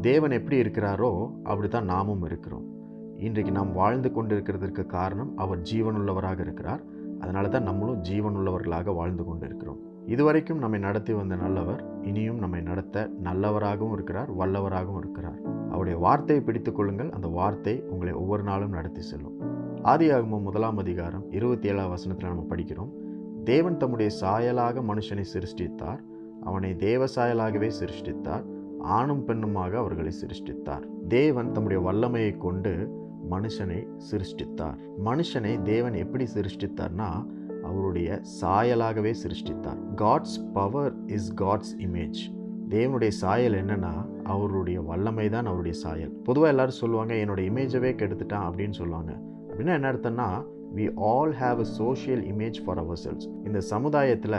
தேவன் எப்படி இருக்கிறாரோ அப்படி தான் நாமும் இருக்கிறோம். இன்றைக்கு நாம் வாழ்ந்து கொண்டிருக்கிறதற்கு காரணம் அவர் ஜீவனுள்ளவராக இருக்கிறார். அதனால தான் நம்மளும் ஜீவனுள்ளவர்களாக வாழ்ந்து கொண்டு இருக்கிறோம். இதுவரைக்கும் நம்மை நடத்தி வந்த நல்லவர் இனியும் நம்மை நடத்த நல்லவராகவும் இருக்கிறார், வல்லவராகவும் இருக்கிறார். அவருடைய வார்த்தையை பிடித்துக் கொள்ளுங்கள். அந்த வார்த்தை உங்களை ஒவ்வொரு நாளும் நடத்தி செல்லும். ஆதியாகமம் 1 அதிகாரம் 27 வசனத்தில் நம்ம படிக்கிறோம். தேவன் தம்முடைய சாயலாக மனுஷனை சிருஷ்டித்தார், அவனை தேவ சாயலாகவே சிருஷ்டித்தார், ஆணும் பெண்ணுமாக அவர்களை சிருஷ்டித்தார். தேவன் தம்முடைய வல்லமையை கொண்டு மனுஷனை சிருஷ்டித்தார். மனுஷனை தேவன் எப்படி சிருஷ்டித்தார்னா அவருடைய சாயலாகவே சிருஷ்டித்தார். God's power is God's image. தேவனுடைய சாயல் என்னன்னா அவருடைய வல்லமை தான் அவருடைய சாயல். பொதுவாக எல்லாரும் சொல்லுவாங்க என்னோட இமேஜவே கெடுத்துட்டான் அப்படின்னு சொல்லுவாங்க. அப்படின்னா என்ன அர்த்தம்னா we all have a social image for ourselves. இந்த சமுதாயத்தில்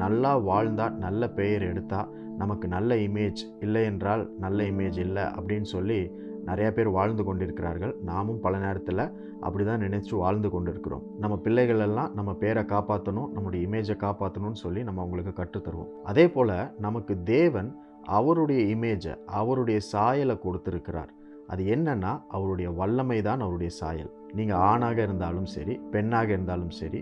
நல்லா வாழ்ந்தால், நல்ல பெயர் எடுத்தால் நமக்கு நல்ல இமேஜ், இல்லை என்றால் நல்ல இமேஜ் இல்லை அப்படின்னு சொல்லி நிறையா பேர் வாழ்ந்து கொண்டிருக்கிறார்கள். நாமும் பல நேரத்தில் அப்படி தான் நினைச்சு வாழ்ந்து கொண்டிருக்கிறோம். நம்ம பிள்ளைகள் எல்லாம் நம்ம பேரை காப்பாற்றணும், நம்முடைய இமேஜை காப்பாற்றணும்னு சொல்லி நம்ம அவங்களுக்கு கற்றுத்தருவோம். அதே போல் நமக்கு தேவன் அவருடைய இமேஜை, அவருடைய சாயலை கொடுத்துருக்கிறார். அது என்னன்னா அவருடைய வல்லமை தான் அவருடைய சாயல். நீங்கள் ஆணாக இருந்தாலும் சரி, பெண்ணாக இருந்தாலும் சரி,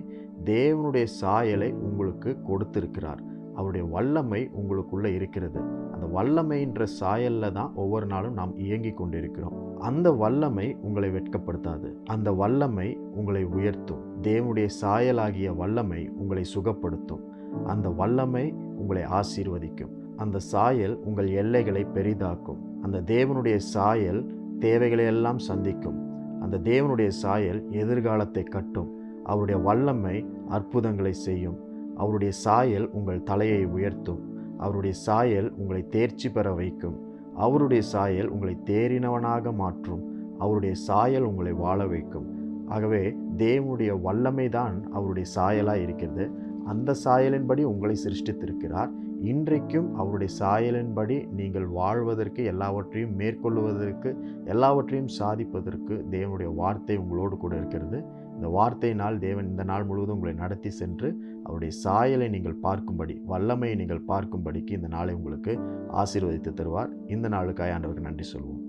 தேவனுடைய சாயலை உங்களுக்கு கொடுத்திருக்கிறார். அவருடைய வல்லமை உங்களுக்குள்ளே இருக்கிறது. அந்த வல்லமைன்ற சாயலில் தான் ஒவ்வொரு நாளும் நாம் இயங்கி கொண்டிருக்கிறோம். அந்த வல்லமை உங்களை வெட்கப்படுத்தாது. அந்த வல்லமை உங்களை உயர்த்தும். தேவனுடைய சாயலாகிய வல்லமை உங்களை சுகப்படுத்தும். அந்த வல்லமை உங்களை ஆசீர்வதிக்கும். அந்த சாயல் உங்கள் எல்லைகளை பெரிதாக்கும். அந்த தேவனுடைய சாயல் தேவைகளை எல்லாம் சந்திக்கும். அந்த தேவனுடைய சாயல் எதிர்காலத்தை கட்டும். அவருடைய வல்லமை அற்புதங்களை செய்யும். அவருடைய சாயல் உங்கள் தலையை உயர்த்தும். அவருடைய சாயல் உங்களை தேர்ச்சி பெற வைக்கும். அவருடைய சாயல் உங்களை தேறினவனாக மாற்றும். அவருடைய சாயல் உங்களை வாழ வைக்கும். ஆகவே தேவனுடைய வல்லமை தான் அவருடைய சாயலாக இருக்கிறது. அந்த சாயலின்படி உங்களை சிருஷ்டித்திருக்கிறார். இன்றைக்கும் அவருடைய சாயலின்படி நீங்கள் வாழ்வதற்கு, எல்லாவற்றையும் மேற்கொள்வதற்கு, எல்லாவற்றையும் சாதிப்பதற்கு தேவனுடைய வார்த்தை உங்களோடு கூட இருக்கிறது. இந்த வார்த்தையினால் தேவன் இந்த நாள் முழுவதும் உங்களை நடத்தி சென்று அவருடைய சாயலை நீங்கள் பார்க்கும்படி, வல்லமையை நீங்கள் பார்க்கும்படிக்கு இந்த நாளை உங்களுக்கு ஆசீர்வதித்து தருவார். இந்த நாளுக்காய் ஆண்டவருக்கு நன்றி சொல்வோம்.